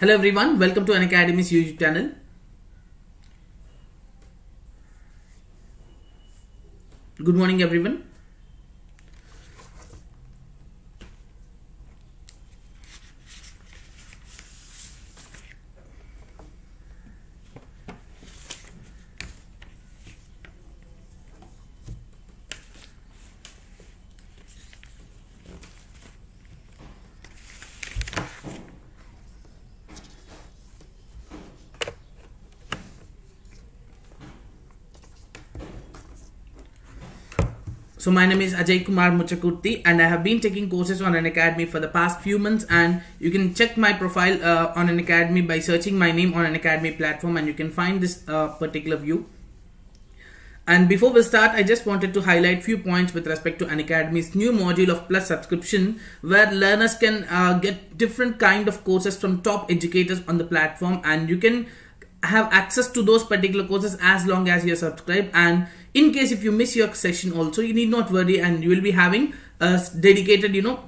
Hello everyone, welcome to Unacademy's YouTube channel. Good morning everyone. So my name is Ajay Kumar Muchakurthi and I have been taking courses on Unacademy for the past few months, and you can check my profile on Unacademy by searching my name on Unacademy platform, and you can find this particular view. And before we start, I just wanted to highlight few points with respect to Unacademy's new module of Plus subscription, where learners can get different kind of courses from top educators on the platform, and you can have access to those particular courses as long as you're subscribed. And in case if you miss your session also, you need not worry, and you will be having a dedicated you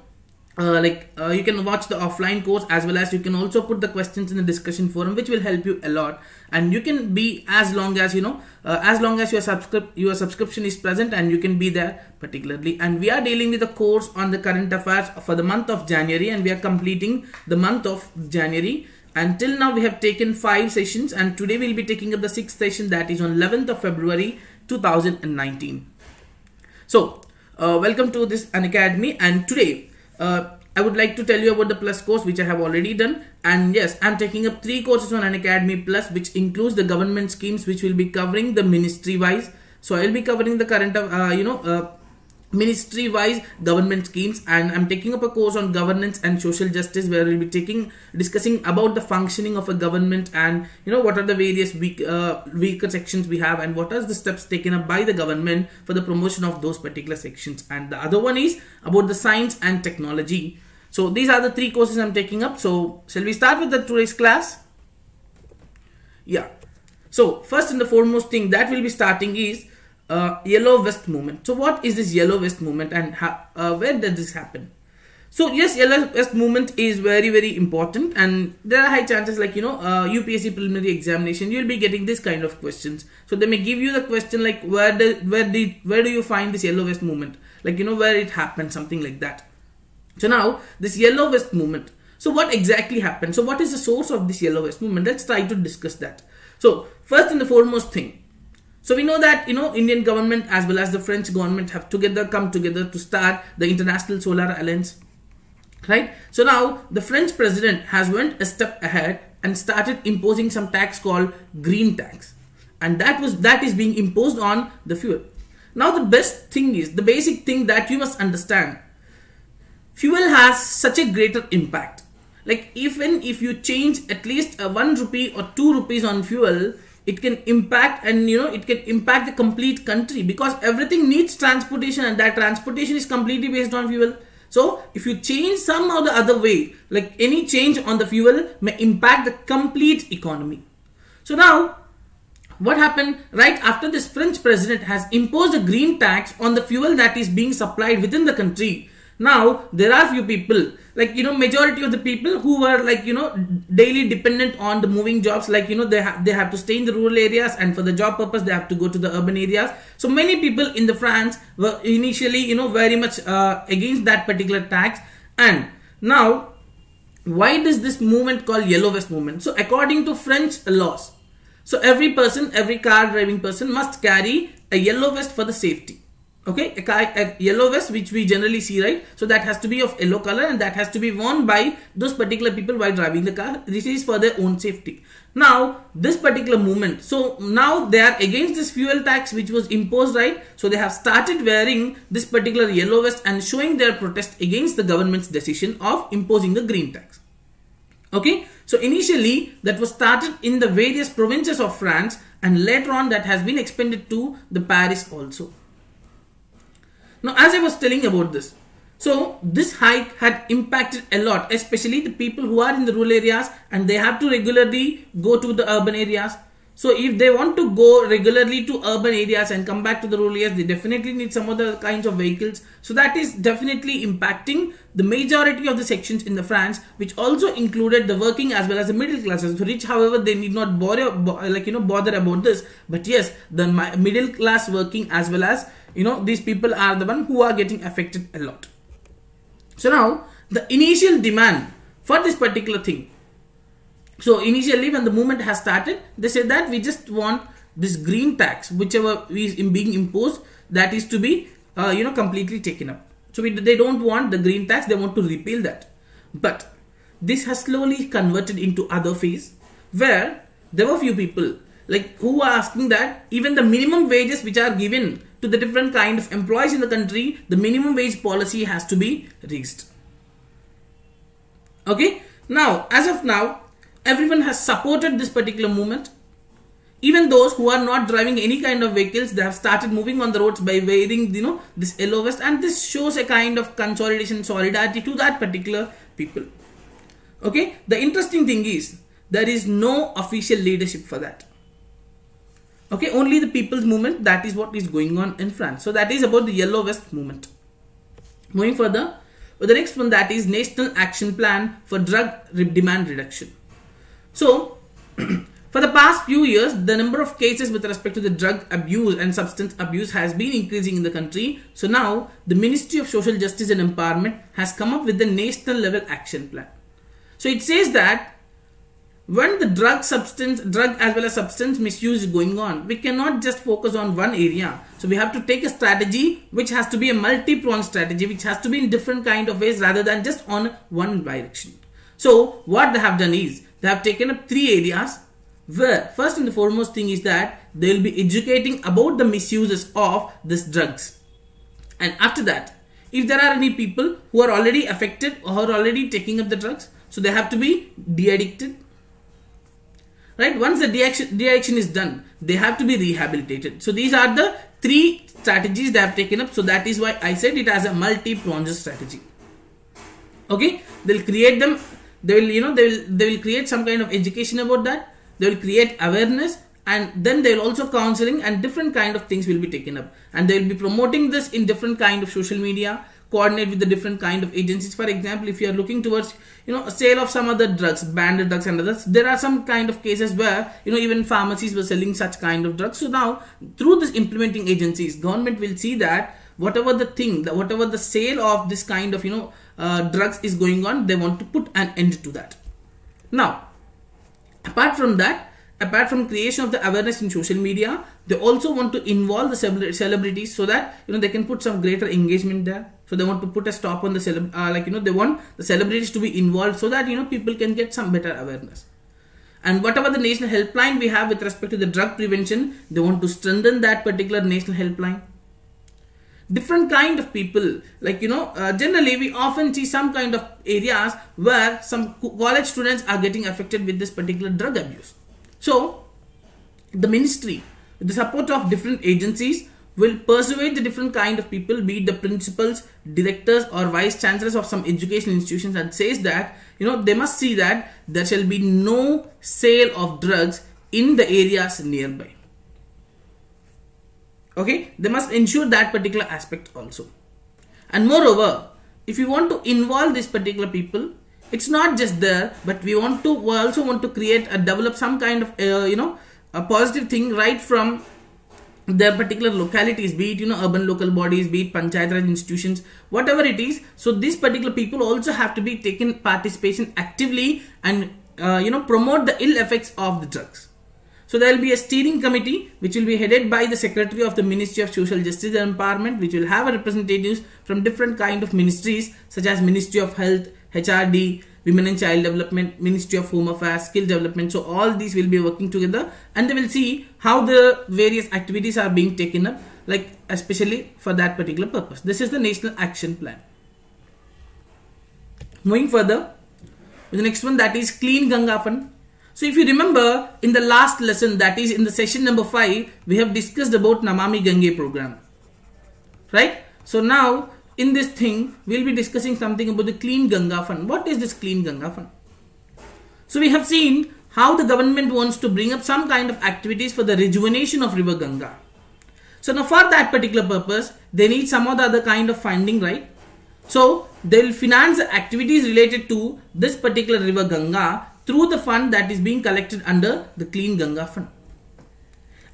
can watch the offline course, as well as you can also put the questions in the discussion forum, which will help you a lot. And you can be as long as your subscription is present, and you can be there particularly. And we are dealing with a course on the current affairs for the month of January, and we are completing the month of January. Until now we have taken 5 sessions, and today we will be taking up the 6th session, that is on 11th of February 2019. So welcome to this Unacademy, and today I would like to tell you about the Plus course, which I have already done. And yes, I am taking up 3 courses on Unacademy Plus, which includes the government schemes, which will be covering the ministry wise. So I will be covering the current ministry wise government schemes, and I'm taking up a course on governance and social justice, where we'll be discussing about the functioning of a government, and what are the various weaker sections we have, and what are the steps taken up by the government for the promotion of those particular sections. And the other one is about the science and technology. So these are the 3 courses I'm taking up. So shall we start with the today's class? Yeah. So first and the foremost thing that we'll be starting is Yellow Vest movement. So what is this Yellow Vest movement, and where did this happen? So yes, Yellow Vest movement is very important, and there are high chances, like UPSC preliminary examination, you'll be getting this kind of questions. So they may give you the question like where do you find this Yellow Vest movement, like where it happened, something like that. So now this Yellow Vest movement, so what exactly happened? So what is the source of this Yellow Vest movement? Let's try to discuss that. So first and the foremost thing, so we know that Indian government as well as the French government have come together to start the International Solar Alliance, right? So now the French president has went a step ahead and started imposing some tax called green tax, and that is being imposed on the fuel. Now the basic thing that you must understand, fuel has such a greater impact. Like even if you change at least 1 rupee or 2 rupees on fuel, it can impact, and it can impact the complete country, because everything needs transportation, and that transportation is completely based on fuel. So if you change somehow the other way, like any change on the fuel may impact the complete economy. So now what happened right after this French president has imposed a green tax on the fuel that is being supplied within the country? Now there are few people, like majority of the people who were like daily dependent on the moving jobs, like they have to stay in the rural areas, and for the job purpose they have to go to the urban areas. So many people in the France were initially very much against that particular tax. And now why does this movement called Yellow Vest movement? So according to French laws, so every car driving person must carry a yellow vest for the safety. Okay, a yellow vest which we generally see, right? So that has to be of yellow color, and that has to be worn by those particular people while driving the car. This is for their own safety. Now this particular movement, so now they are against this fuel tax which was imposed, right? So they have started wearing this particular yellow vest and showing their protest against the government's decision of imposing the green tax. Okay, so initially that was started in the various provinces of France, and later on that has been expanded to the Paris also. Now, as I was telling about this, so this hike had impacted a lot, especially the people who are in the rural areas, and they have to regularly go to the urban areas. So if they want to go regularly to urban areas and come back to the rural areas, they definitely need some other kinds of vehicles. So that is definitely impacting the majority of the sections in the France, which also included the working as well as the middle classes. For rich, however, they need not bother about this. But yes, the middle class working as well as these people are the one who are getting affected a lot. So now the initial demand for this particular thing. So initially when the movement has started, they said that we just want this green tax, whichever is being imposed, that is to be completely taken up. So they don't want the green tax, they want to repeal that. But this has slowly converted into other phase, where there were few people who are asking that even the minimum wages which are given to the different kind of employees in the country, the minimum wage policy has to be raised. Okay, now as of now, everyone has supported this particular movement. Even those who are not driving any kind of vehicles, they have started moving on the roads by wearing this yellow vest, and this shows a kind of consolidation, solidarity to that particular people. Okay, the interesting thing is there is no official leadership for that. Okay, only the people's movement, that is what is going on in France. So that is about the yellow vest movement. Moving further, the next one, that is National Action Plan for Drug Demand Reduction. So, for the past few years, the number of cases with respect to the drug abuse and substance abuse has been increasing in the country. So now, the Ministry of Social Justice and Empowerment has come up with the national level action plan. So it says that when the drug as well as substance misuse is going on, we cannot just focus on one area. So we have to take a strategy which has to be a multi-pronged strategy, which has to be in different kind of ways rather than just on one direction. So what they have done is, they have taken up 3 areas, where first and the foremost thing is that they will be educating about the misuses of these drugs. And after that, if there are any people who are already affected or are already taking up the drugs, so they have to be de-addicted. Right? Once the de-addiction is done, they have to be rehabilitated. So these are the 3 strategies they have taken up. So that is why I said it as a multi-pronged strategy. Okay? They'll create them. They will create some kind of education about that. They will create awareness, and then they will also counseling, and different kind of things will be taken up, and they will be promoting this in different kind of social media, coordinate with the different kind of agencies. For example, if you are looking towards a sale of some other drugs, banned drugs and others, there are some kind of cases where even pharmacies were selling such kind of drugs. So now through this implementing agencies, government will see that whatever the sale of this kind of drugs is going on, they want to put an end to that. Now, apart from that, apart from creation of the awareness in social media, they also want to involve the celebrities so that they can put some greater engagement there. So they want to put a stop on the they want the celebrities to be involved so that people can get some better awareness. And whatever the national helpline we have with respect to the drug prevention, they want to strengthen that particular national helpline. Different kind of people, generally we often see some kind of areas where some college students are getting affected with this particular drug abuse. So the ministry, with the support of different agencies, will persuade the different kind of people, be it the principals, directors or vice chancellors of some educational institutions, and says that they must see that there shall be no sale of drugs in the areas nearby. Okay, they must ensure that particular aspect also. And moreover, if you want to involve these particular people, it's not just there, but we also want to create and develop some kind of a positive thing right from their particular localities, be it urban local bodies, be it panchayat raj institutions, whatever it is. So these particular people also have to be taken participation actively and promote the ill effects of the drugs. So there will be a steering committee which will be headed by the Secretary of the Ministry of Social Justice and Empowerment, which will have representatives from different kind of ministries such as Ministry of Health, HRD, Women and Child Development, Ministry of Home Affairs, Skill Development. So all these will be working together, and they will see how the various activities are being taken up, especially for that particular purpose. This is the National Action Plan. Moving further, the next one, that is Clean Ganga Fund. So if you remember in the last lesson, that is in the session number 5, we have discussed about Namami Gange program, right? So now in this thing, we'll be discussing something about the Clean Ganga Fund. What is this Clean Ganga Fund? So we have seen how the government wants to bring up some kind of activities for the rejuvenation of river Ganga. So now for that particular purpose, they need some or the other kind of funding, right? So they will finance the activities related to this particular river Ganga through the fund that is being collected under the Clean Ganga Fund.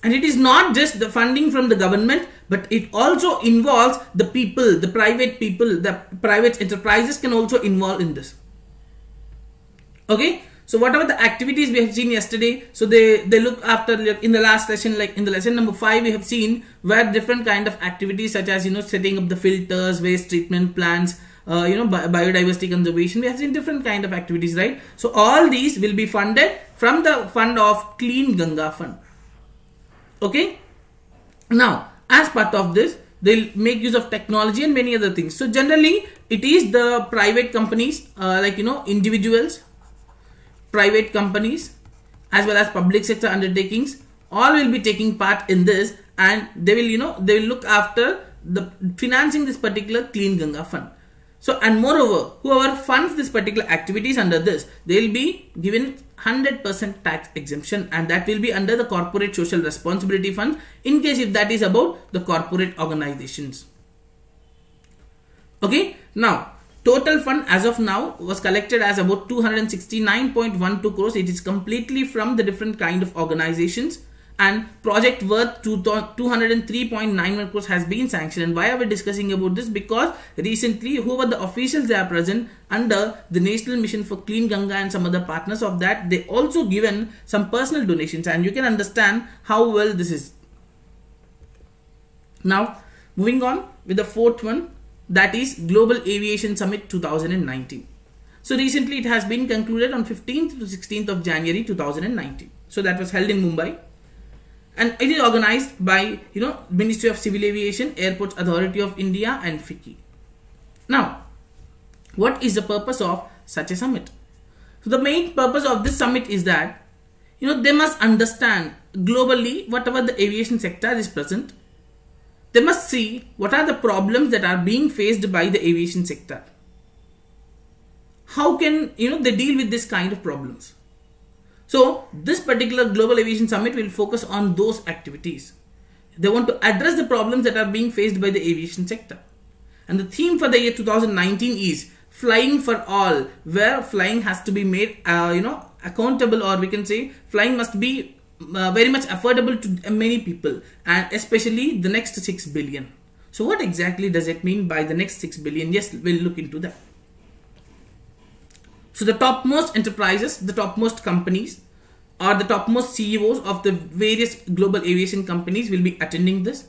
And it is not just the funding from the government, but it also involves the people, the private enterprises can also involve in this. Okay, so whatever the activities we have seen yesterday, so they look after, in the last session, like in the lesson number 5, we have seen where different kind of activities such as, setting up the filters, waste treatment plants, biodiversity conservation. We have seen different kind of activities, right? So all these will be funded from the fund of Clean Ganga Fund. Okay, now as part of this, they'll make use of technology and many other things. So generally it is the private companies, individuals, private companies, as well as public sector undertakings, all will be taking part in this, and they will look after the financing this particular Clean Ganga Fund. So, and moreover, whoever funds this particular activities under this, they will be given 100% tax exemption, and that will be under the Corporate Social Responsibility Fund in case if that is about the corporate organizations. Okay, now total fund as of now was collected as about 269.12 crores. It is completely from the different kind of organizations, and project worth 203.91 crores has been sanctioned. And why are we discussing about this? Because recently whoever the officials they are present under the National Mission for Clean Ganga and some other partners of that, they also given some personal donations, and you can understand how well this is. Now moving on with the fourth one, that is Global Aviation Summit 2019. So recently it has been concluded on 15th to 16th of January 2019. So that was held in Mumbai, and it is organized by Ministry of Civil Aviation, Airports Authority of India and FICCI. Now, what is the purpose of such a summit? So the main purpose of this summit is that they must understand globally whatever the aviation sector is present. They must see what are the problems that are being faced by the aviation sector. How can they deal with this kind of problems? So this particular Global Aviation Summit will focus on those activities. They want to address the problems that are being faced by the aviation sector. And the theme for the year 2019 is Flying for All, where flying has to be made accountable, or we can say flying must be very much affordable to many people, and especially the next 6 billion. So what exactly does it mean by the next 6 billion? Yes, we'll look into that. So the topmost enterprises, the topmost companies, or the topmost CEOs of the various global aviation companies will be attending this,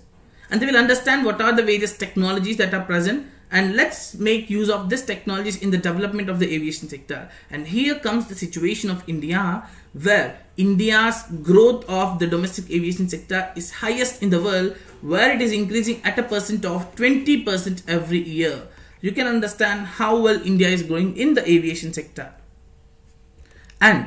and they will understand what are the various technologies that are present, and let's make use of these technologies in the development of the aviation sector. And here comes the situation of India, where India's growth of the domestic aviation sector is highest in the world, where it is increasing at a percent of 20% every year. You can understand how well India is growing in the aviation sector. And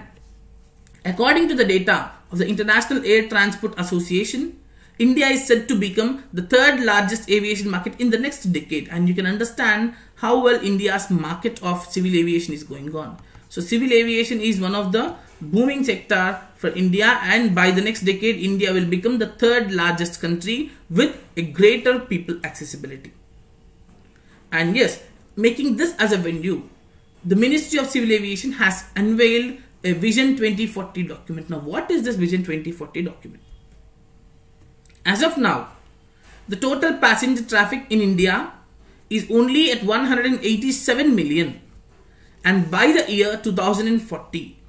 according to the data of the International Air Transport Association, India is said to become the third largest aviation market in the next decade, and you can understand how well India's market of civil aviation is going on. So civil aviation is one of the booming sector for India, and by the next decade India will become the third largest country with a greater people accessibility. And yes, making this as a venue, the Ministry of Civil Aviation has unveiled a Vision 2040 document. Now what is this Vision 2040 document? As of now, the total passenger traffic in India is only at 187 million, and by the year 2040,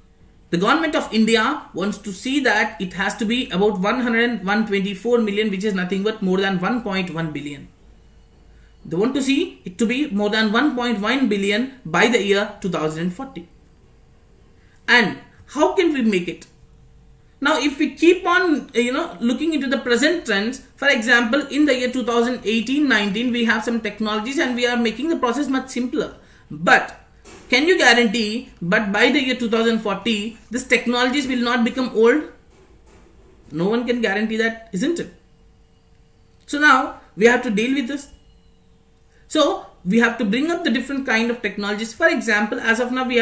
the government of India wants to see that it has to be about 124 million, which is nothing but more than 1.1 billion. They want to see it to be more than 1.1 billion by the year 2040. And how can we make it? Now, if we keep on, looking into the present trends, for example, in the year 2018-19, we have some technologies and we are making the process much simpler. But can you guarantee, but by the year 2040, these technologies will not become old? No one can guarantee that, isn't it? So now, we have to deal with this. So, we have to bring up the different kind of technologies. For example, as of now, we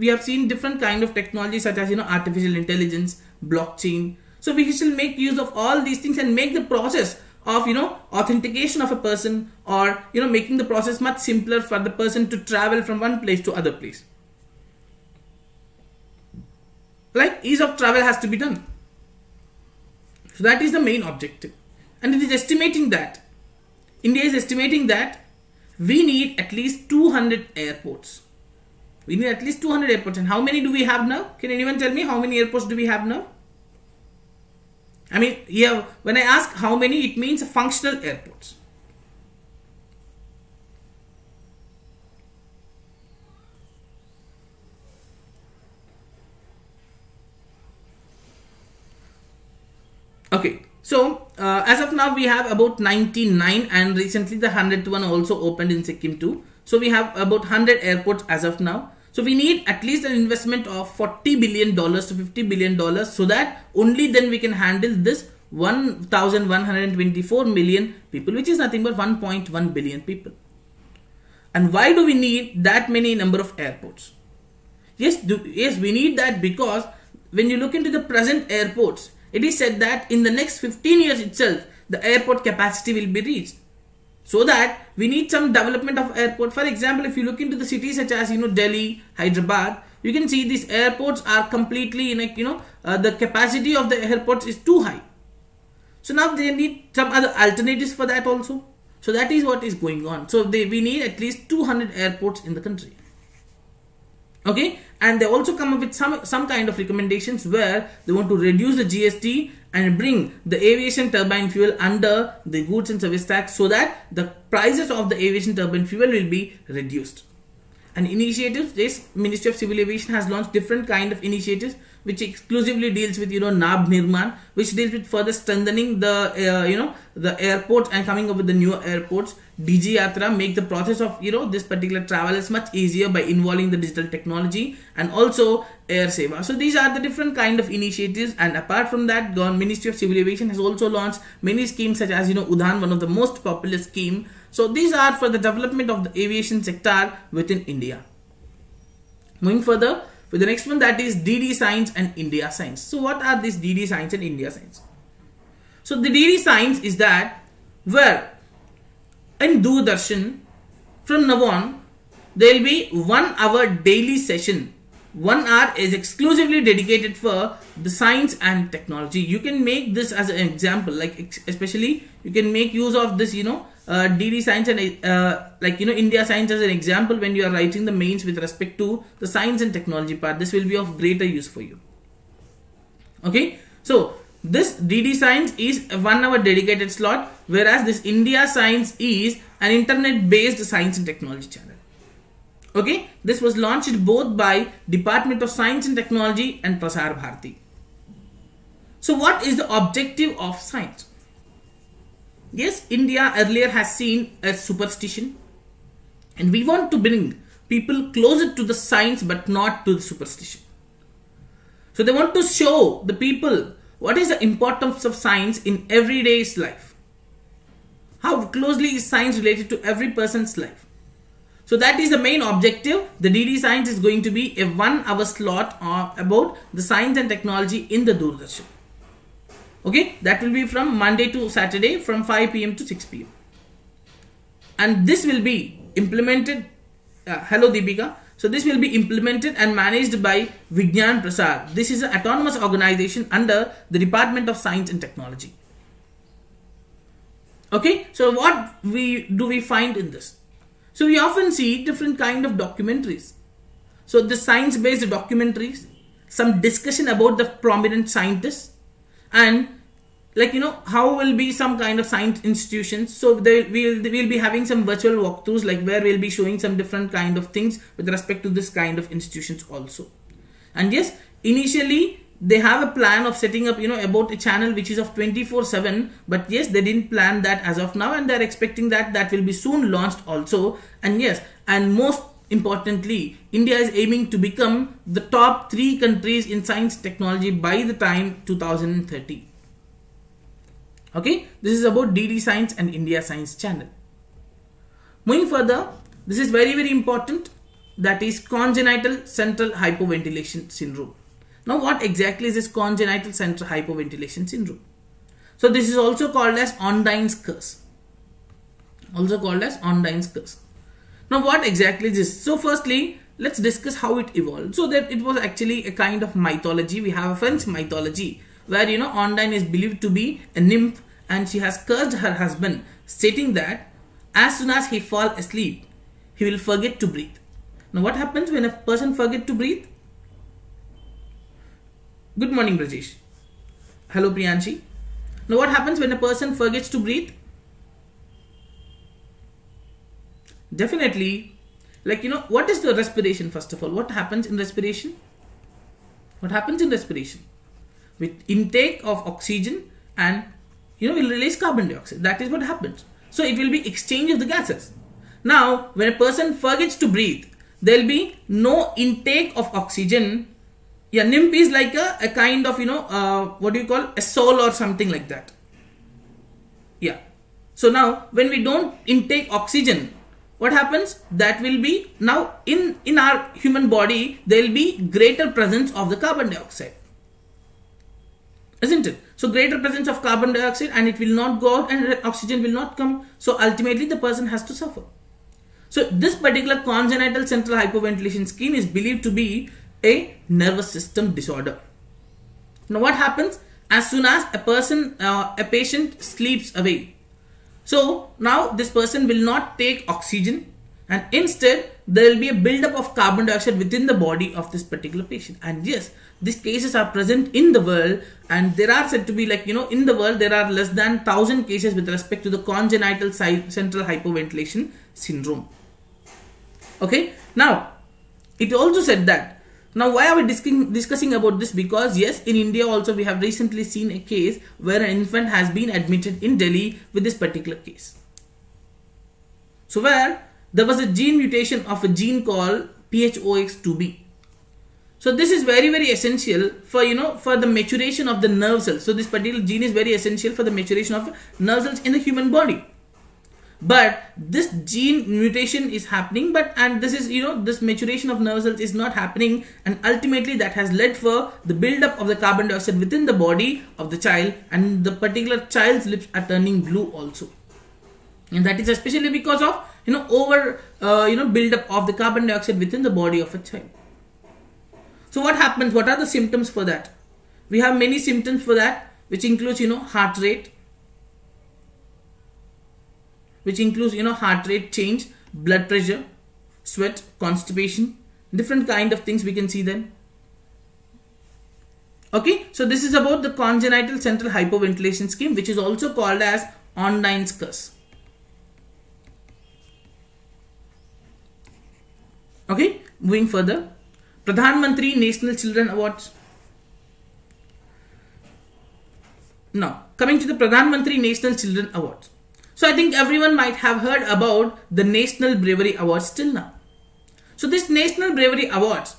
have seen different kind of technologies such as artificial intelligence, blockchain. So we shall make use of all these things and make the process of authentication of a person, or making the process much simpler for the person to travel from one place to other place. Like ease of travel has to be done. So that is the main objective. And it is estimating that India is estimating that we need at least 200 airports. We need at least 200 airports. And how many do we have now? Can anyone tell me how many airports do we have now? I mean, here when I ask how many, it means functional airports. Okay, so as of now we have about 99, and recently the 100th one also opened in Sikkim too. So we have about 100 airports as of now. So we need at least an investment of $40 billion to $50 billion, so that only then we can handle this 1,124 million people, which is nothing but 1.1 billion people. And why do we need that many number of airports? Yes, we need that because when you look into the present airports, it is said that in the next 15 years itself, the airport capacity will be reached. So that we need some development of airport. For example, if you look into the cities such as Delhi, Hyderabad, you can see these airports are completely the capacity of the airports is too high. So now they need some other alternatives for that also. So that is what is going on. So we need at least 200 airports in the country. Okay, and they also come up with some kind of recommendations where they want to reduce the GST and bring the aviation turbine fuel under the goods and service tax, so that the prices of the aviation turbine fuel will be reduced. And initiatives, this Ministry of Civil Aviation has launched different kind of initiatives which exclusively deals with Nav Nirman, which deals with further strengthening the the airports and coming up with the newer airports. DG Yatra make the process of this particular travel is much easier by involving the digital technology, and also Air Seva. So these are the different kind of initiatives. And apart from that, Ministry of Civil Aviation has also launched many schemes such as Udhan, one of the most popular scheme. So these are for the development of the aviation sector within India. Moving further with the next one, that is DD Science and India Science. So what are these DD Science and India Science? So the DD Science is that where in Doordarshan from now on there will be 1 hour daily session. 1 hour is exclusively dedicated for the science and technology. You can make this as an example, like especially you can make use of this DD Science and India Science as an example when you are writing the mains with respect to the science and technology part. This will be of greater use for you. Okay, so this DD Science is a 1 hour dedicated slot, whereas this India Science is an internet based science and technology channel. Okay, this was launched both by Department of Science and Technology and Prasar Bharati. So what is the objective of science? Yes, India earlier has seen a superstition, and we want to bring people closer to the science but not to the superstition. So they want to show the people what is the importance of science in everyday's life. How closely is science related to every person's life. So that is the main objective. The DD Science is going to be a 1 hour slot about the science and technology in the Doordarshan. Okay, that will be from Monday to Saturday from 5 PM to 6 PM. And this will be implemented, hello Deepika. So this will be implemented and managed by Vigyan Prasad. This is an autonomous organization under the Department of Science and Technology. Okay, so what do we find in this? So we often see different kind of documentaries. So the science-based documentaries, some discussion about the prominent scientists, and how will be some kind of science institutions. So we'll be having some virtual walkthroughs, like where we'll be showing some different kind of things with respect to this kind of institutions also. And yes, initially they have a plan of setting up about a channel which is of 24/7, but yes, they didn't plan that as of now, and they're expecting that will be soon launched also. And yes, and most importantly, India is aiming to become the top 3 countries in science technology by the time 2030. Okay, this is about DD Science and India Science channel. Moving further, This is very, very important. That is congenital central hypoventilation syndrome. Now, what exactly is this congenital central hypoventilation syndrome? So, this is also called as Ondine's curse. Also called as Ondine's curse. Now, what exactly is this? So, firstly, let's discuss how it evolved. So, that it was actually a kind of mythology. We have a French mythology where, Ondine is believed to be a nymph and she has cursed her husband, stating that as soon as he falls asleep, he will forget to breathe. Now, what happens when a person forgets to breathe? Good morning, Brajesh. Hello, Priyanshi. Now, what happens when a person forgets to breathe? Definitely, what is the respiration first of all? What happens in respiration? What happens in respiration? With intake of oxygen and, will release carbon dioxide. That is what happens. So, it will be exchange of the gases. Now, when a person forgets to breathe, there will be no intake of oxygen. Yeah, nymph is like a kind of, what do you call, a soul or something like that. Yeah. So now, when we don't intake oxygen, what happens? That will be, now in our human body, there will be greater presence of the carbon dioxide. Isn't it? So, greater presence of carbon dioxide and it will not go out and oxygen will not come. So, ultimately the person has to suffer. So, this particular congenital central hypoventilation scheme is believed to be a nervous system disorder. Now, what happens? As soon as a patient sleeps away. So, now this person will not take oxygen and instead there will be a buildup of carbon dioxide within the body of this particular patient. And yes, these cases are present in the world and there are said to be in the world there are less than 1,000 cases with respect to the congenital central hypoventilation syndrome. Okay, now it also said that, now why are we discussing about this? Because yes, in India also we have recently seen a case where an infant has been admitted in Delhi with this particular case. So where there was a gene mutation of a gene called PHOX2B. So this is very, very essential for, for the maturation of the nerve cells. So this particular gene is very essential for the maturation of nerve cells in the human body. But this gene mutation is happening, and this is, this maturation of nerve cells is not happening, and ultimately that has led for the buildup of the carbon dioxide within the body of the child, and the particular child's lips are turning blue also. And that is especially because of, buildup of the carbon dioxide within the body of a child. So what happens? What are the symptoms for that? We have many symptoms for that, which includes, heart rate, heart rate change, blood pressure, sweat, constipation, different kind of things we can see then. Okay, so this is about the congenital central hypoventilation scheme, which is also called as Ondine's curse. Okay, moving further, Pradhan Mantri National Children Awards. Now, coming to the Pradhan Mantri National Children Awards. So I think everyone might have heard about the National Bravery Awards till now. So this National Bravery Awards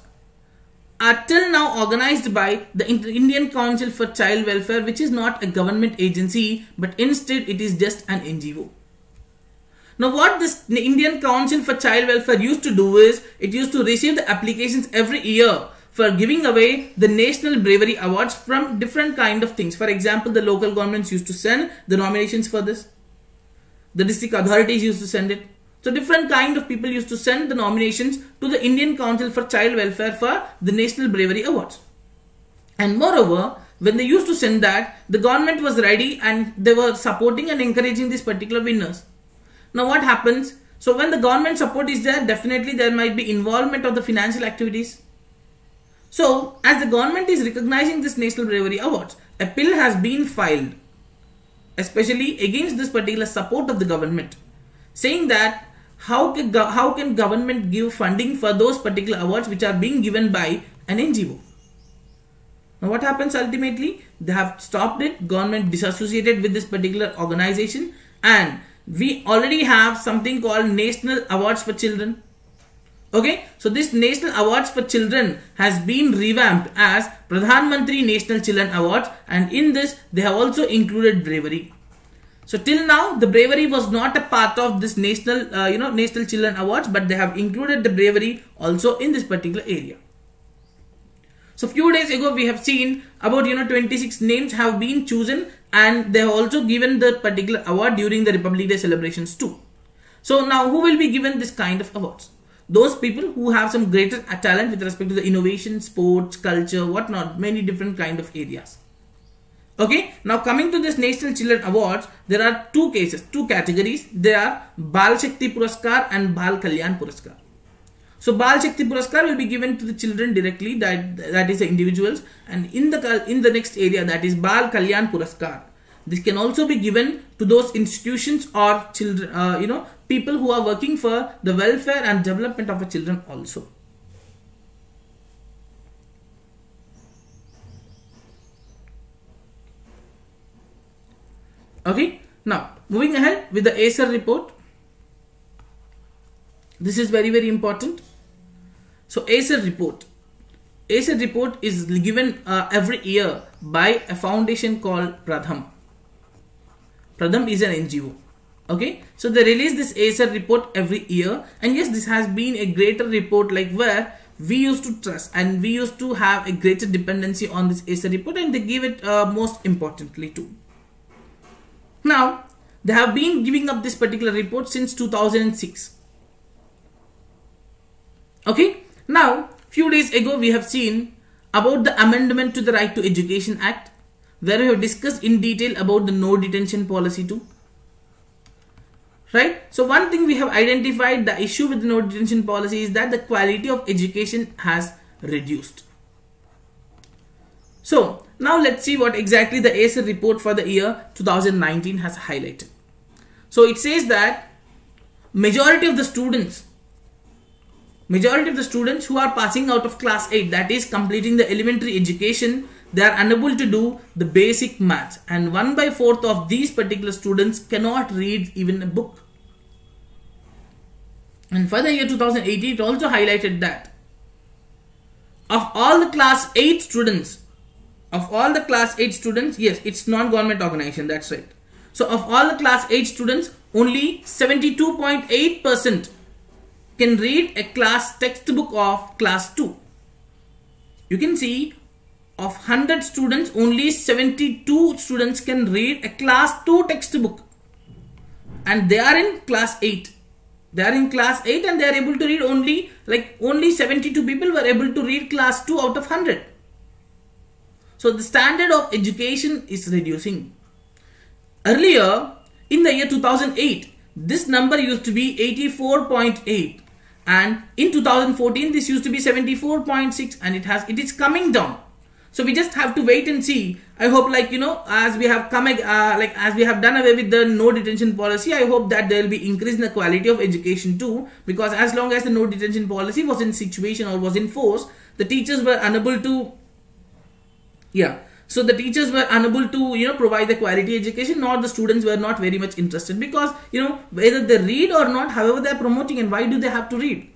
are till now organized by the Indian Council for Child Welfare, which is not a government agency, but instead it is just an NGO. Now what this Indian Council for Child Welfare used to do is, it used to receive the applications every year for giving away the National Bravery Awards from different kind of things. For example, the local governments used to send the nominations for this. The district authorities used to send it. So different kind of people used to send the nominations to the Indian Council for Child Welfare for the National Bravery Awards. And moreover, when they used to send that, the government was ready and they were supporting and encouraging these particular winners. Now what happens? So when the government support is there, definitely there might be involvement of the financial activities. So as the government is recognizing this National Bravery Awards, a bill has been filed, especially against this particular support of the government, saying that how can government give funding for those particular awards which are being given by an NGO. Now what happens ultimately? They have stopped it, government disassociated with this particular organization, and we already have something called National Awards for Children. Okay, so this National Awards for Children has been revamped as Pradhan Mantri National Children Awards, and in this they have also included bravery. So till now, the bravery was not a part of this national, National Children Awards, but they have included the bravery also in this particular area. So few days ago, we have seen about 26 names have been chosen, and they have also given the particular award during the Republic Day celebrations too. So now, who will be given this kind of awards? Those people who have some greater talent with respect to the innovation, sports, culture, whatnot, many different kind of areas. Okay, now coming to this National Children Awards, there are two categories. They are Bal Shakti Puraskar and Bal Kalyan Puraskar. So Bal Shakti Puraskar will be given to the children directly, that is the individuals, and in the next area, that is Bal Kalyan Puraskar. This can also be given to those institutions or children, people who are working for the welfare and development of the children also. Okay, now moving ahead with the Acer report. This is very, very important. So Acer report is given every year by a foundation called Pradham. Pradham is an NGO. Okay, so they release this Acer report every year, and yes, this has been a greater report, like where we used to trust and we used to have a greater dependency on this Acer report, and they give it most importantly too. Now, they have been giving up this particular report since 2006. Okay, now few days ago we have seen about the amendment to the Right to Education Act, where we have discussed in detail about the no detention policy too. Right? So one thing we have identified, the issue with the no detention policy is that the quality of education has reduced. So now let's see what exactly the Acer report for the year 2019 has highlighted. So it says that majority of the students who are passing out of class 8, that is completing the elementary education, they are unable to do the basic maths, and 1/4 of these particular students cannot read even a book. And for the year 2018, it also highlighted that of all the class 8 students, yes, it's non-government organization, that's right. So of all the class 8 students, only 72.8% can read a class textbook of class 2. You can see, of 100 students, only 72 students can read a class 2 textbook, and they are in class 8. They are in class 8 and they are able to read only 72 people were able to read class 2 out of 100. So the standard of education is reducing. Earlier, in the year 2008, this number used to be 84.8, and in 2014 this used to be 74.6, and it is coming down. So we just have to wait and see. I hope, as we have as we have done away with the no detention policy, I hope that there will be increase in the quality of education too, because as long as the no detention policy was in situation or was in force, the teachers were unable to provide the quality education, nor the students were not very much interested, because whether they read or not, however they are promoting, and why do they have to read?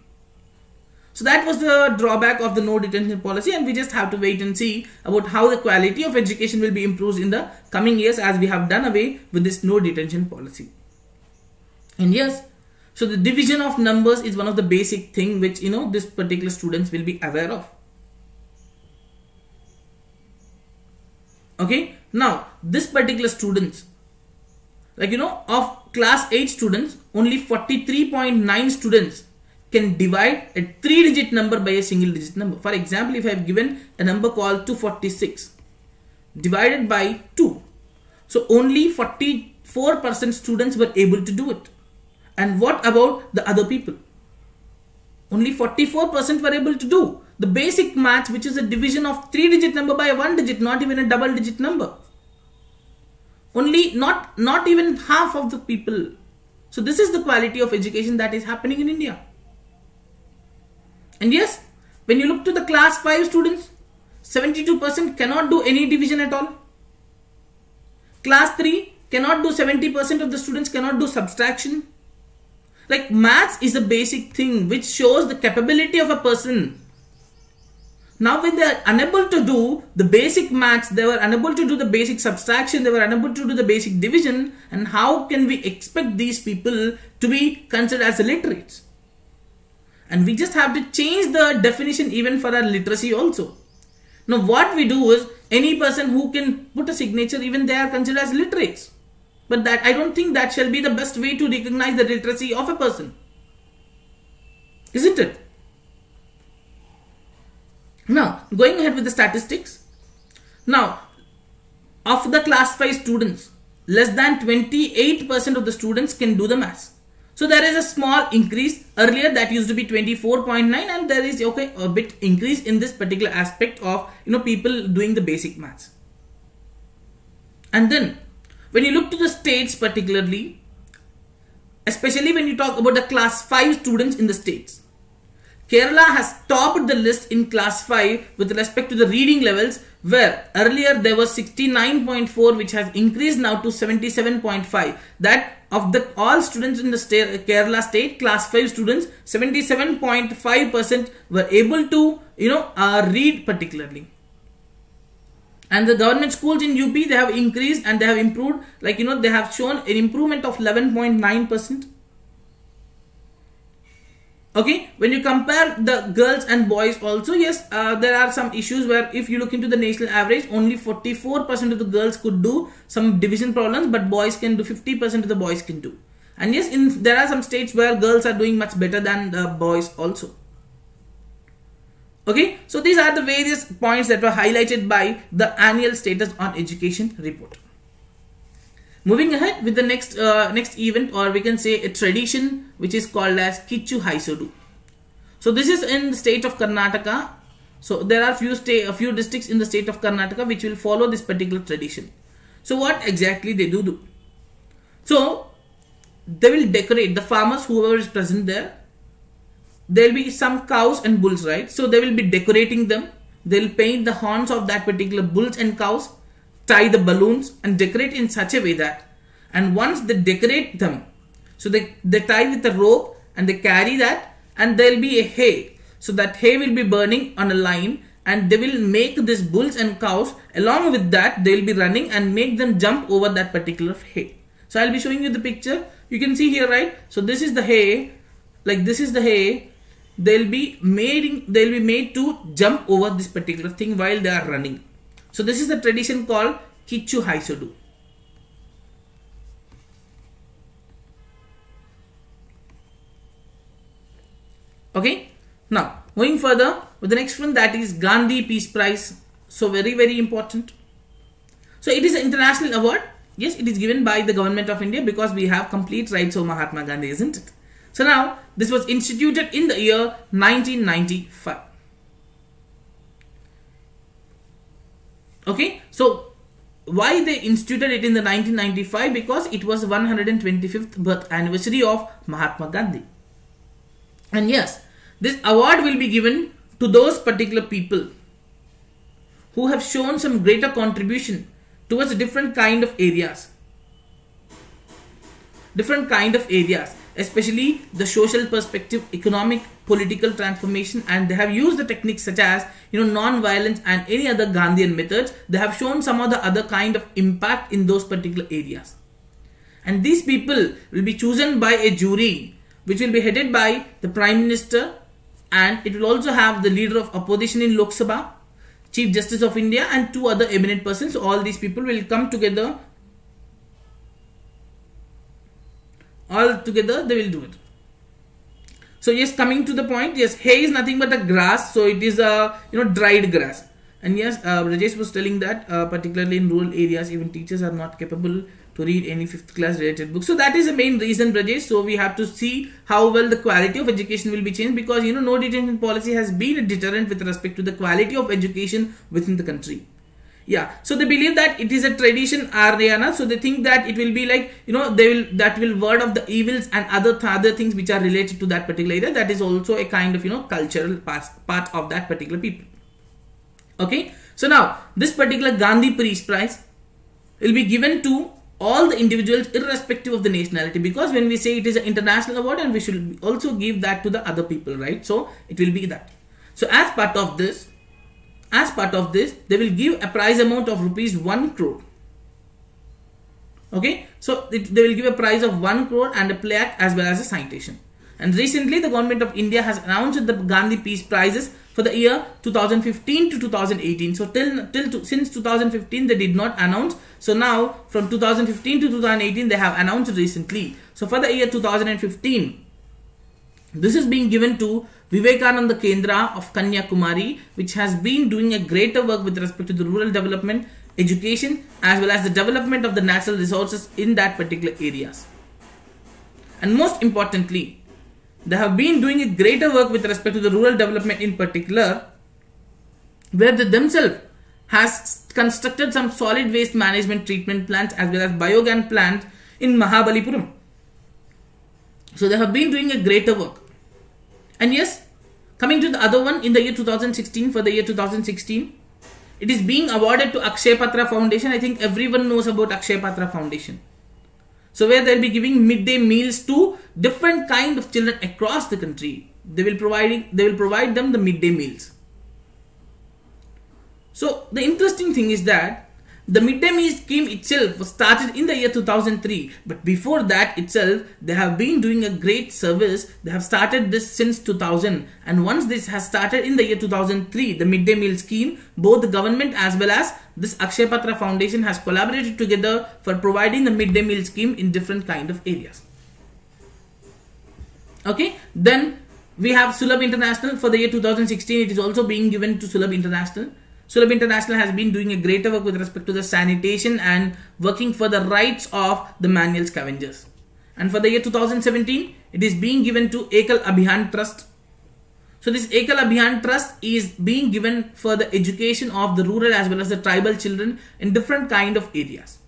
So that was the drawback of the no detention policy, and we just have to wait and see about how the quality of education will be improved in the coming years, as we have done away with this no detention policy. And yes, so the division of numbers is one of the basic thing which this particular students will be aware of. Okay, now this particular students, of class 8 students, only 43.9 students can divide a 3-digit number by a single digit number. For example, if I have given a number called 246 divided by 2, so only 44% students were able to do it. And what about the other people? Only 44% were able to do the basic math, which is a division of 3-digit number by a 1 digit, not even a double-digit number. Only not even half of the people. So this is the quality of education that is happening in India. And yes, when you look to the class 5 students, 72% cannot do any division at all. Class 3 cannot do, 70% of the students cannot do subtraction. Maths is a basic thing which shows the capability of a person. Now when they are unable to do the basic maths, they were unable to do the basic subtraction, they were unable to do the basic division, and how can we expect these people to be considered as illiterates? And we just have to change the definition even for our literacy also. Now what we do is, any person who can put a signature, even they are considered as literates. But that, I don't think that shall be the best way to recognize the literacy of a person. Isn't it? Now, going ahead with the statistics. Now, of the class 5 students, less than 28% of the students can do the maths. So there is a small increase. Earlier that used to be 24.9, and there is a bit increase in this particular aspect of people doing the basic maths. And then when you look to the states particularly, especially when you talk about the class 5 students in the states, Kerala has topped the list in class 5 with respect to the reading levels, where earlier there was 69.4, which has increased now to 77.5. That of the all students in the Kerala state, class 5 students, 77.5% were able to read particularly. And the government schools in UP, they have increased and they have improved, like they have shown an improvement of 11.9%. Okay, when you compare the girls and boys also, yes, there are some issues where if you look into the national average, only 44% of the girls could do some division problems, but boys can do 50% of the boys can do. And yes, there are some states where girls are doing much better than the boys also. Okay, so these are the various points that were highlighted by the annual status on education report. Moving ahead with the next event, or we can say a tradition, which is called as Kichu Haisodu. So this is in the state of Karnataka. So there are a few districts in the state of Karnataka which will follow this particular tradition. So what exactly they do? So they will decorate, the farmers, whoever is present there, there will be some cows and bulls, right? So they will be decorating them. They will paint the horns of that particular bulls and cows, tie the balloons and decorate in such a way that, and once they decorate them, so they tie with a rope and they carry that, and there will be a hay. So that hay will be burning on a line, and they will make these bulls and cows, along with that they will be running and make them jump over that particular hay. So I'll be showing you the picture. You can see here, right? So this is the hay, like this is the hay. They'll be made to jump over this particular thing while they are running. So this is the tradition called Kichu Haisodu. Okay. Now going further with the next one, that is Gandhi Peace Prize. So very important. So it is an international award. Yes, it is given by the government of India because we have complete rights of Mahatma Gandhi, isn't it? So now this was instituted in the year 1995. Okay, so why they instituted it in the 1995? Because it was 125th birth anniversary of Mahatma Gandhi. And yes, this award will be given to those particular people who have shown some greater contribution towards a different kind of areas. Especially the social perspective, economic, political transformation, and they have used the techniques such as non-violence and any other Gandhian methods. They have shown some of the other kind of impact in those particular areas. And these people will be chosen by a jury which will be headed by the Prime Minister, and it will also have the leader of opposition in Lok Sabha, Chief Justice of India, and 2 other eminent persons. So all these people will come together. All together they will do it. So yes, coming to the point, yes, hay is nothing but a grass. So it is a dried grass. And yes, Rajesh was telling that particularly in rural areas, even teachers are not capable to read any 5th class related book. So that is the main reason, Rajesh. So we have to see how well the quality of education will be changed, because no detention policy has been a deterrent with respect to the quality of education within the country. Yeah, so they believe that it is a tradition, Aryana. So they think that it will be like that will ward off the evils and other things which are related to that particular area. That is also a kind of cultural part of that particular people. Okay, so now this particular Gandhi Peace Prize will be given to all the individuals irrespective of the nationality, because when we say it is an international award, and we should also give that to the other people, right? So it will be that. So as part of this, as part of this, they will give a prize amount of rupees 1 crore. Okay, so they will give a prize of 1 crore and a plaque as well as a citation. And recently, the government of India has announced the Gandhi Peace Prizes for the year 2015 to 2018. So since 2015 they did not announce. So now from 2015 to 2018 they have announced recently. So for the year 2015, this is being given to Vivekananda Kendra of Kanyakumari, which has been doing a greater work with respect to the rural development, education, as well as the development of the natural resources in that particular areas. And most importantly, they have been doing a greater work with respect to the rural development in particular, where they themselves has constructed some solid waste management treatment plants as well as biogas plant in Mahabalipuram. So they have been doing a greater work. And yes, coming to the other one in the year 2016, for the year 2016, it is being awarded to Akshay Patra Foundation. I think everyone knows about Akshay Patra Foundation. So where they'll be giving midday meals to different kind of children across the country. They will provide them the midday meals. So the interesting thing is that the midday meal scheme itself was started in the year 2003, but before that itself they have been doing a great service. They have started this since 2000, and once this has started in the year 2003, the midday meal scheme, both the government as well as this Akshay Patra Foundation has collaborated together for providing the midday meal scheme in different kind of areas. Okay, then we have Sulabh International for the year 2016. It is also being given to Sulabh International. Sulabh International has been doing a greater work with respect to the sanitation and working for the rights of the manual scavengers. And for the year 2017, it is being given to Ekal Abhiyan Trust. So this Ekal Abhiyan Trust is being given for the education of the rural as well as the tribal children in different kind of areas.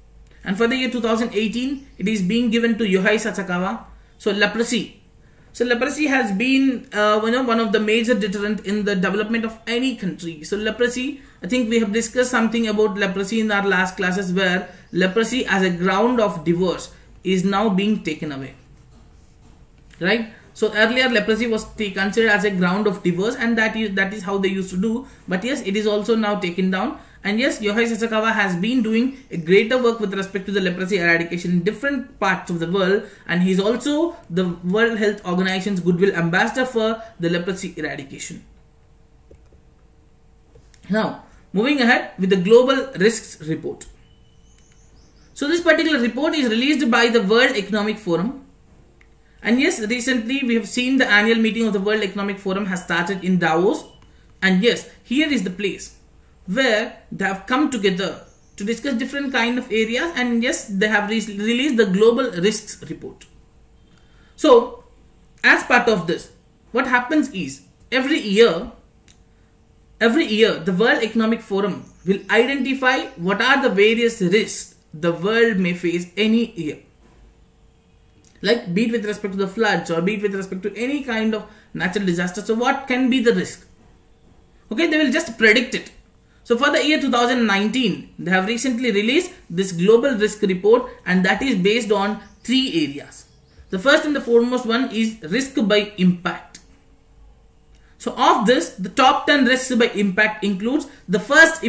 And for the year 2018, it is being given to Yohei Sasakawa. So leprosy. So leprosy has been one of the major deterrent in the development of any country. So leprosy, I think we have discussed something about leprosy in our last classes, where leprosy as a ground of divorce is now being taken away. Right? So earlier leprosy was considered as a ground of divorce, and that is how they used to do. But yes, it is also now taken down. And yes, Yohei Sasakawa has been doing a greater work with respect to the leprosy eradication in different parts of the world, and he is also the World Health Organization's Goodwill Ambassador for the leprosy eradication. Now, moving ahead with the Global Risks Report. So this particular report is released by the World Economic Forum. And yes, recently we have seen the annual meeting of the World Economic Forum has started in Davos. And yes, here is the place where they have come together to discuss different kind of areas, and yes, they have released the Global Risks Report. So, as part of this, what happens is every year the World Economic Forum will identify what are the various risks the world may face any year. Like be it with respect to the floods or be it with respect to any kind of natural disaster. So what can be the risk? Okay, they will just predict it. So for the year 2019, they have recently released this Global Risk Report, and that is based on 3 areas. The first and the foremost one is risk by impact. So of this, the top 10 risks by impact includes the first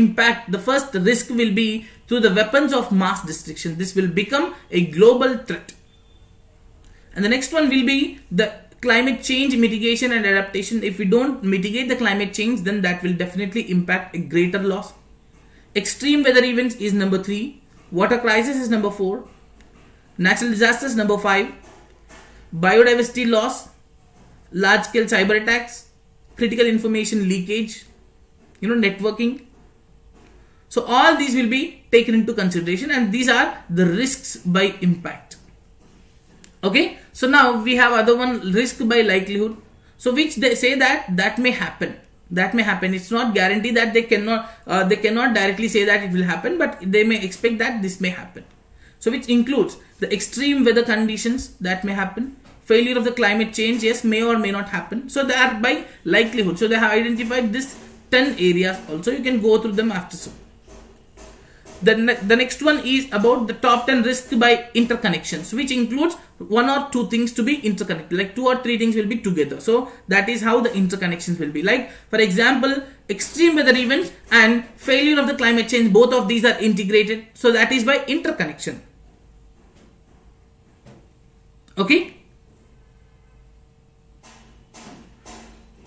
risk will be through the weapons of mass destruction. This will become a global threat. And the next one will be the climate change mitigation and adaptation. If we don't mitigate the climate change, then that will definitely impact a greater loss. Extreme weather events is number 3. Water crisis is number 4. Natural disasters number 5. Biodiversity loss. Large scale cyber attacks. Critical information leakage. Networking. So all these will be taken into consideration, and these are the risks by impact. Okay, so now we have other one, risk by likelihood. So which they say that may happen. That may happen. It's not guaranteed that they cannot directly say that it will happen, but they may expect that this may happen. So which includes the extreme weather conditions that may happen, failure of the climate change, yes, may or may not happen. So they are by likelihood. So they have identified this 10 areas also. You can go through them after so. The next one is about the top 10 risks by interconnections, which includes 1 or 2 things to be interconnected, like 2 or 3 things will be together. So that is how the interconnections will be. Like for example, extreme weather events and failure of the climate change, both of these are integrated. So that is by interconnection. Okay.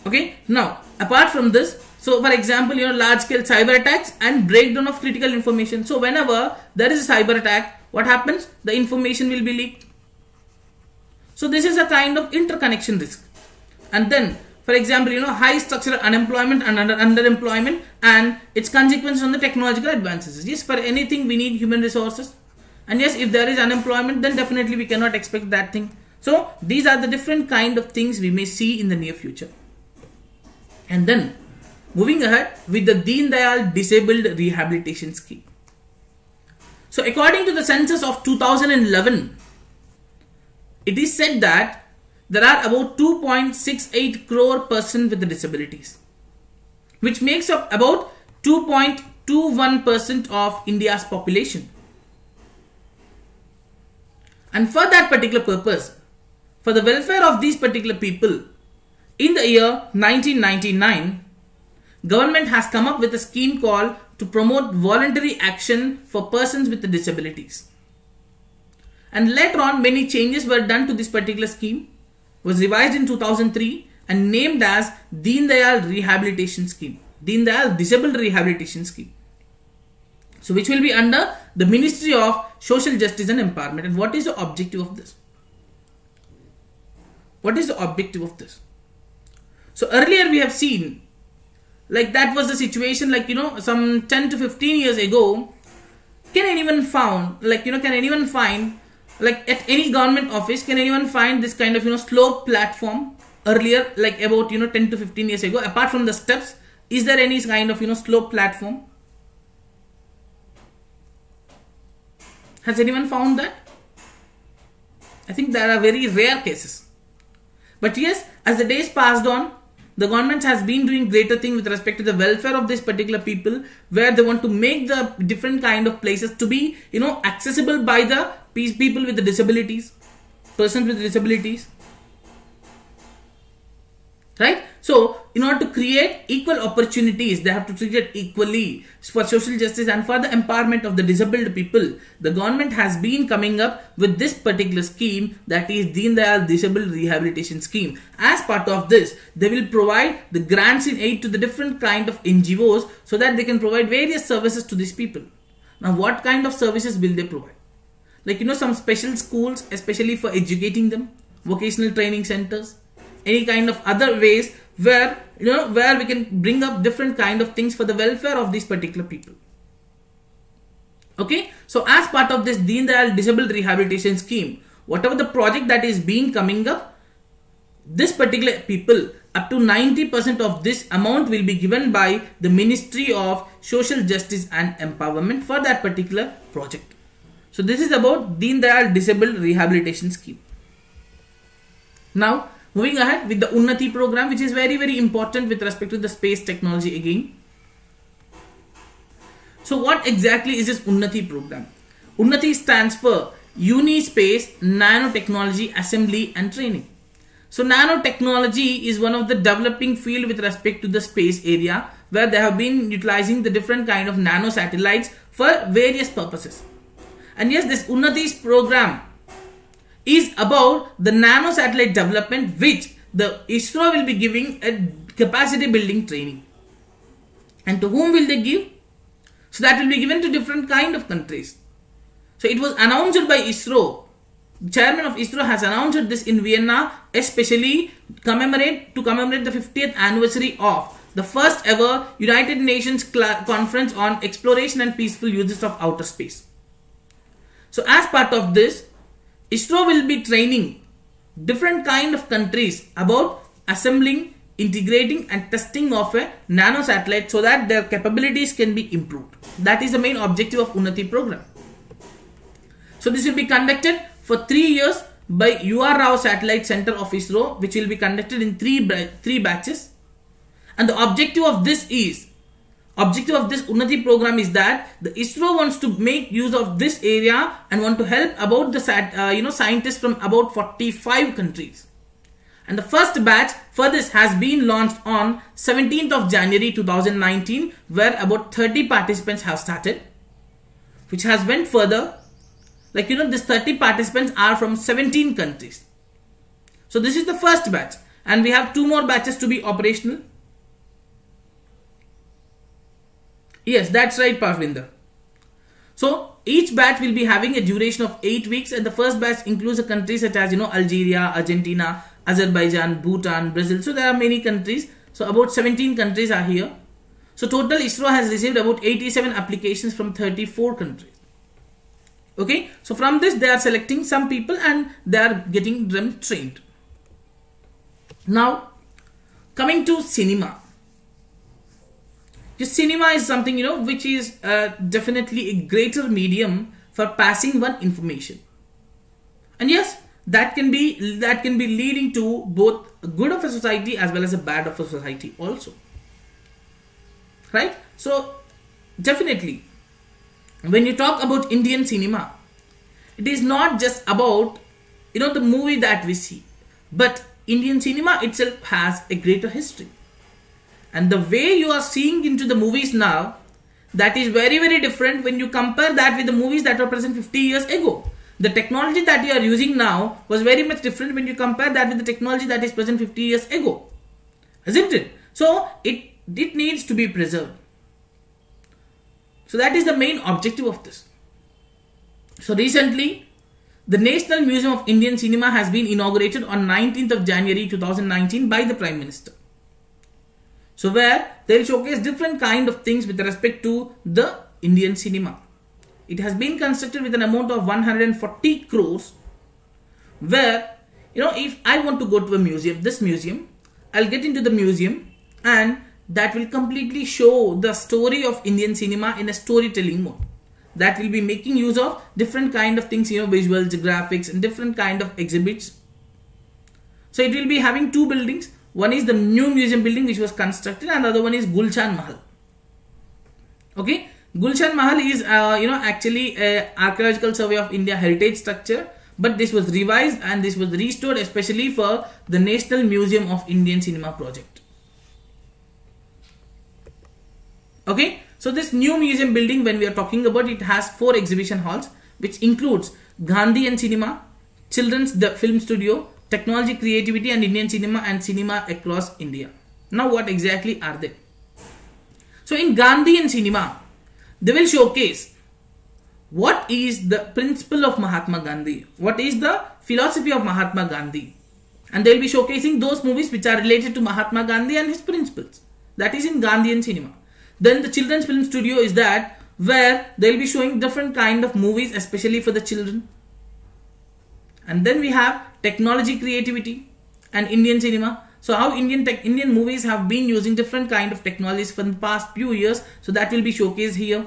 Okay. Now, apart from this, so for example, large scale cyber attacks and breakdown of critical information. So whenever there is a cyber attack, what happens? The information will be leaked. So this is a kind of interconnection risk. And then, for example, high structural unemployment and underemployment and its consequences on the technological advances. Yes, for anything we need human resources. And yes, if there is unemployment, then definitely we cannot expect that thing. So these are the different kind of things we may see in the near future. And then, moving ahead with the Deen Dayal Disabled Rehabilitation Scheme. So according to the census of 2011, it is said that there are about 2.68 crore persons with disabilities, which makes up about 2.21% of India's population. And for that particular purpose, for the welfare of these particular people, in the year 1999, government has come up with a scheme called to promote voluntary action for persons with disabilities. And later on, many changes were done to this particular scheme, was revised in 2003 and named as Deen Dayal Rehabilitation Scheme, Deen Dayal Disabled Rehabilitation Scheme. So which will be under the Ministry of Social Justice and Empowerment. And what is the objective of this? What is the objective of this? So earlier we have seen, like that was the situation, like some 10 to 15 years ago. Can anyone find, like at any government office, can anyone find this kind of slope platform earlier, like about 10 to 15 years ago? Apart from the steps, is there any kind of slope platform? Has anyone found that? I think there are very rare cases. But yes, as the days passed on, the government has been doing greater thing with respect to the welfare of this particular people, where they want to make the different kind of places to be, accessible by the people with the disabilities, persons with disabilities. Right? So, in order to create equal opportunities, they have to treat it equally for social justice and for the empowerment of the disabled people. The government has been coming up with this particular scheme, that is Deen Dayal Disabled Rehabilitation Scheme. As part of this, they will provide the grants in aid to the different kind of NGOs so that they can provide various services to these people. Now, what kind of services will they provide? Like, some special schools, especially for educating them, vocational training centers, any kind of other ways where where we can bring up different kind of things for the welfare of these particular people. Okay, so as part of this Deen Dayal Disabled Rehabilitation Scheme, whatever the project that is being coming up, this particular people, up to 90% of this amount will be given by the Ministry of Social Justice and Empowerment for that particular project. So this is about Deen Dayal Disabled Rehabilitation Scheme. Now, moving ahead with the Unnati program, which is very, very important with respect to the space technology again. So what exactly is this Unnati program? Unnati stands for Uni-Space Nanotechnology Assembly and Training. So nanotechnology is one of the developing field with respect to the space area, where they have been utilizing the different kind of nano satellites for various purposes. And yes, this Unnati's program is about the nano satellite development, which the ISRO will be giving a capacity building training. And to whom will they give? So that will be given to different kind of countries. So it was announced by ISRO. The chairman of ISRO has announced this in Vienna, especially to commemorate the 50th anniversary of the first ever United Nations conference on exploration and peaceful uses of outer space. So as part of this, ISRO will be training different kind of countries about assembling, integrating and testing of a nano satellite so that their capabilities can be improved. That is the main objective of Unnati program. So this will be conducted for 3 years by UR Rao Satellite Center of ISRO, which will be conducted in three batches. And the objective of this Unnati program is that the ISRO wants to make use of this area and want to help about the scientists from about 45 countries. And the first batch for this has been launched on 17th of January 2019, where about 30 participants have started, which has went further. Like, this 30 participants are from 17 countries. So this is the first batch, and we have 2 more batches to be operational. Yes, that's right, Parvinder. So each batch will be having a duration of 8 weeks, and the first batch includes a countries such as Algeria, Argentina, Azerbaijan, Bhutan, Brazil. So there are many countries. So about 17 countries are here. So total ISRO has received about 87 applications from 34 countries. Okay, so from this they are selecting some people and they are getting them trained. Now coming to cinema. Cinema is something which is definitely a greater medium for passing one information, and yes, that can be leading to both a good of a society as well as a bad of a society also, right? So definitely when you talk about Indian cinema, it is not just about the movie that we see, but Indian cinema itself has a greater history. And the way you are seeing into the movies now, that is very, very different when you compare that with the movies that were present 50 years ago. The technology that you are using now was very much different when you compare that with the technology that is present 50 years ago. Isn't it? So it needs to be preserved. So that is the main objective of this. So recently, the National Museum of Indian Cinema has been inaugurated on 19th of January 2019 by the Prime Minister. So where they will showcase different kind of things with respect to the Indian cinema. It has been constructed with an amount of 140 crores, where if I want to go to a museum, this museum, I'll get into the museum and that will completely show the story of Indian cinema in a storytelling mode. That will be making use of different kind of things, visuals, graphics and different kind of exhibits. So it will be having 2 buildings. One is the new museum building which was constructed, and the other one is Gulshan Mahal. Okay, Gulshan Mahal is actually a archaeological survey of India heritage structure, but this was revised and this was restored especially for the National Museum of Indian Cinema project. Okay, so this new museum building, when we are talking about, it has 4 exhibition halls, which includes Gandhian Cinema, Children's Film Studio, Technology, Creativity and Indian Cinema, and Cinema across India. Now what exactly are they? So in Gandhian Cinema, they will showcase what is the principle of Mahatma Gandhi, what is the philosophy of Mahatma Gandhi, and they will be showcasing those movies which are related to Mahatma Gandhi and his principles. That is in Gandhian Cinema. Then the Children's Film Studio is that where they will be showing different kind of movies especially for the children. And then we have Technology, Creativity and Indian Cinema. So how Indian movies have been using different kind of technologies for the past few years. So that will be showcased here.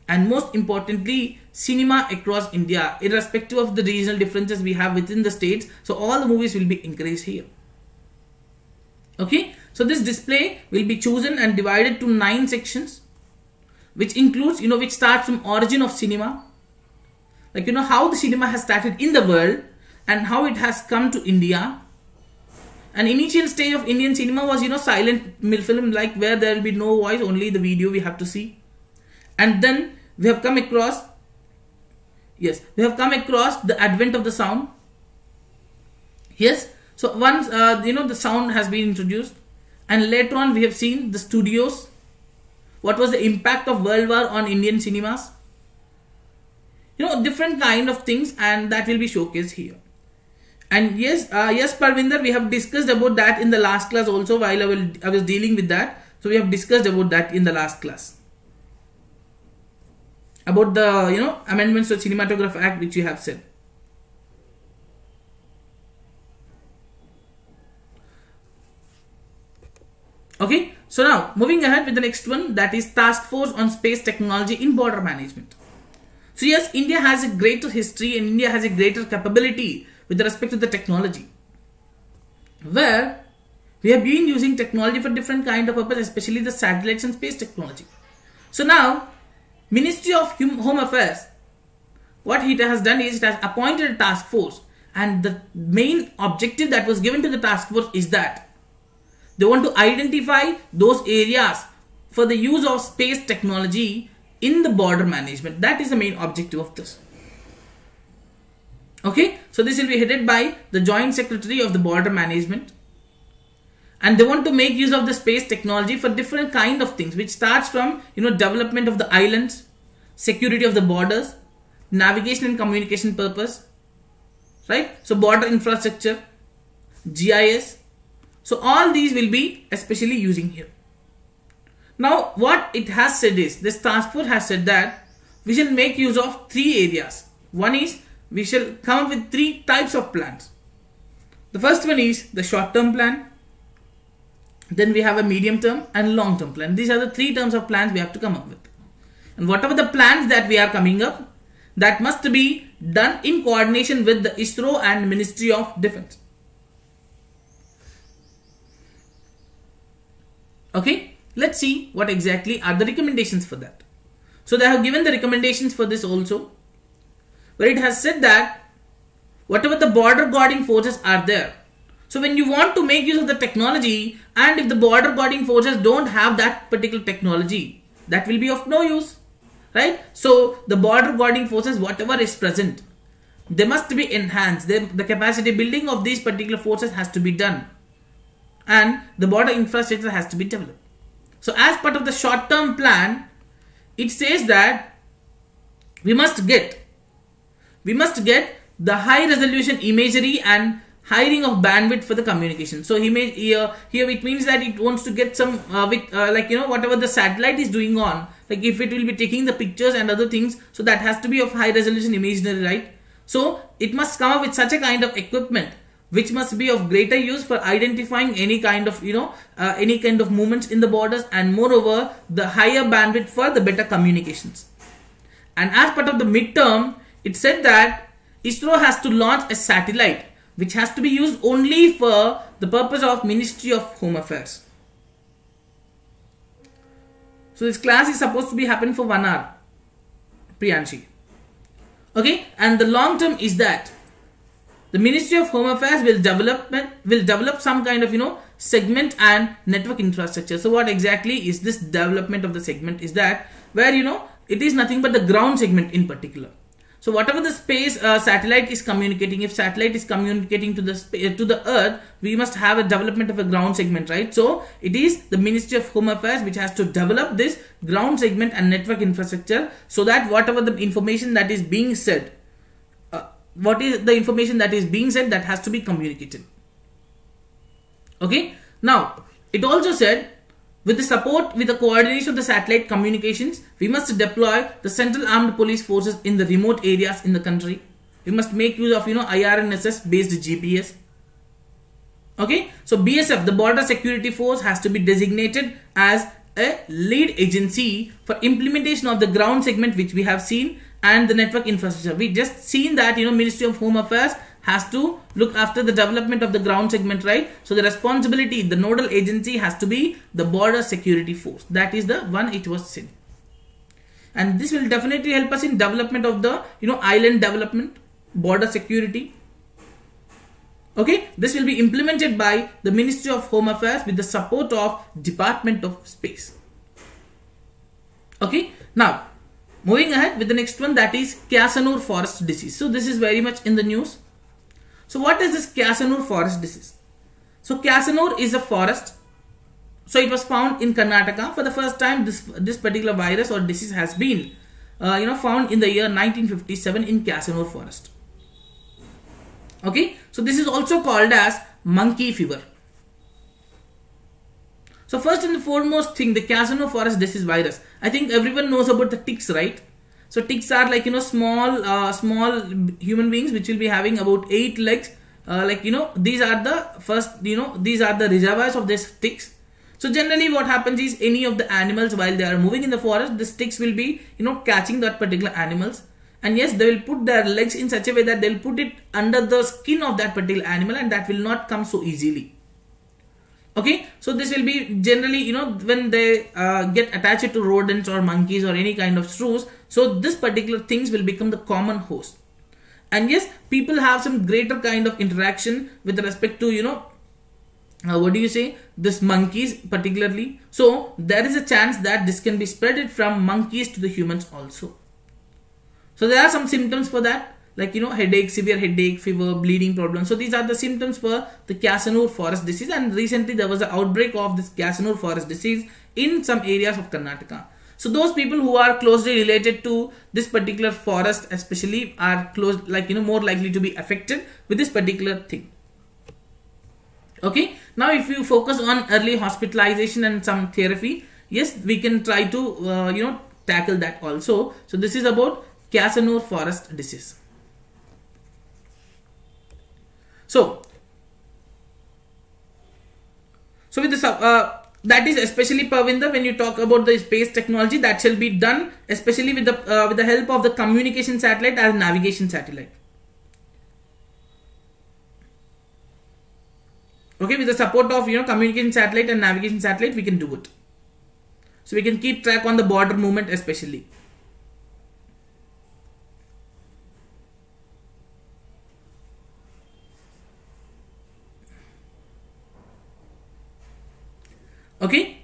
And most importantly, cinema across India, irrespective of the regional differences we have within the states. So all the movies will be increased here. Okay. So this display will be chosen and divided to 9 sections, which includes, which starts from origin of cinema. Like, how the cinema has started in the world and how it has come to India. An initial stage of Indian cinema was, silent film, like where there will be no voice, only the video we have to see. And then we have come across, the advent of the sound. Yes. So once, the sound has been introduced, and later on we have seen the studios. What was the impact of World War on Indian cinemas? Different kind of things, and that will be showcased here. And yes, Parvinder, we have discussed about that in the last class also, while I was dealing with that. So we have discussed about that in the last class. About the, amendments to Cinematograph Act, which you have said. Okay, so now moving ahead with the next one, that is Task Force on Space Technology in Border Management. So yes, India has a greater history and India has a greater capability with respect to the technology, where we have been using technology for different kind of purpose, especially the satellites and space technology. So now, Ministry of Home Affairs, what it has done is it has appointed a task force, And the main objective that was given to the task force is that they want to identify those areas for the use of space technology in the border management. That is the main objective of this. Okay, so this will be headed by the Joint Secretary of the Border Management, and they want to make use of the space technology for different kind of things, which starts from development of the islands, security of the borders, navigation and communication purpose, right? So border infrastructure, GIS. So all these will be especially using here. Now what it has said is, this task force has said that we shall make use of 3 areas. One is, we shall come up with 3 types of plans. The first one is the short term plan. Then we have a medium term and long term plan. These are the 3 terms of plans we have to come up with. And whatever the plans that we are coming up, that must be done in coordination with the ISRO and Ministry of Defense. Okay, let's see what exactly are the recommendations for that. So they have given the recommendations for this also, where it has said that whatever the border guarding forces are there. So when you want to make use of the technology, and if the border guarding forces don't have that particular technology, that will be of no use, right? So the border guarding forces, whatever is present, they must be enhanced. The capacity building of these particular forces has to be done, and the border infrastructure has to be developed. So as part of the short term plan, it says that we must get the high resolution imagery and hiring of bandwidth for the communication. So here it means that it wants to get some whatever the satellite is doing on, like if it will be taking the pictures and other things, so that has to be of high resolution imagery, right? So it must come up with such a kind of equipment which must be of greater use for identifying any kind of movements in the borders, and moreover the higher bandwidth for the better communications. And as part of the midterm, it said that ISRO has to launch a satellite which has to be used only for the purpose of Ministry of Home Affairs. So this class is supposed to be happen for 1 hour, Priyanshi. Okay, and the long term is that the Ministry of Home Affairs will develop some kind of segment and network infrastructure. So what exactly is this development of the segment is that, where it is nothing but the ground segment in particular. So whatever the space satellite is communicating, if satellite is communicating to the earth, we must have a development of a ground segment, right? So it is the Ministry of Home Affairs which has to develop this ground segment and network infrastructure, so that whatever the information that is being said, that has to be communicated. Okay, now it also said, with the coordination of the satellite communications, we must deploy the Central Armed Police Forces in the remote areas in the country. We must make use of IRNSS based GPS. Okay, so BSF, the Border Security Force, has to be designated as a lead agency for implementation of the ground segment, which we have seen, and the network infrastructure. We just seen that Ministry of Home Affairs has to look after the development of the ground segment, right? So the responsibility, the nodal agency has to be the Border Security Force. That is the one it was said. And this will definitely help us in development of the island development, border security. Okay, this will be implemented by the Ministry of Home Affairs with the support of Department of Space. Okay, now moving ahead with the next one, that is Casanur forest disease. So this is very much in the news. So what is this Casanur forest disease? So Casanur is a forest. So it was found in Karnataka. For the first time, this particular virus or disease has been found in the year 1957 in Casanur forest. Okay, so this is also called as monkey fever. So first and foremost thing, the Casanur forest disease virus. I think everyone knows about the ticks, right? So ticks are like small human beings which will be having about 8 legs. These are the first these are the reservoirs of these ticks. So generally what happens is, any of the animals while they are moving in the forest, the ticks will be catching that particular animals, and yes, they will put their legs in such a way that they will put it under the skin of that particular animal, and that will not come so easily. Okay, so this will be generally when they get attached to rodents or monkeys or any kind of shrews, so this particular things will become the common host. And yes, people have some greater kind of interaction with respect to, you know, what do you say, this monkeys particularly. So there is a chance that this can be spread from monkeys to the humans also. So there are some symptoms for that, like, you know, headache, severe headache, fever, bleeding problems. So these are the symptoms for the Casanur forest disease, and recently there was an outbreak of this Casanur forest disease in some areas of Karnataka. So those people who are closely related to this particular forest especially are close, like, you know, more likely to be affected with this particular thing. Okay, now if you focus on early hospitalization and some therapy, yes, we can try to you know, tackle that also. So this is about Casanur forest disease. So with this that is especially, Parvinder, when you talk about the space technology, that shall be done especially with the help of the communication satellite as navigation satellite. Okay, with the support of, you know, communication satellite and navigation satellite, we can do it. So we can keep track on the border movement especially. Okay,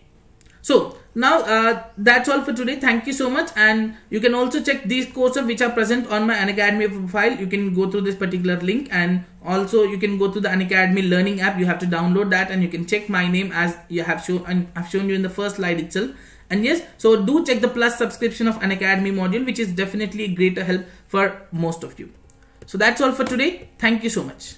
so now that's all for today. Thank you so much, and you can also check these courses which are present on my Unacademy profile. You can go through this particular link, and also you can go to the Unacademy learning app. You have to download that, and you can check my name as you have shown, and I've shown you in the first slide itself. And yes, so do check the Plus subscription of Unacademy module, which is definitely a greater help for most of you. So that's all for today. Thank you so much.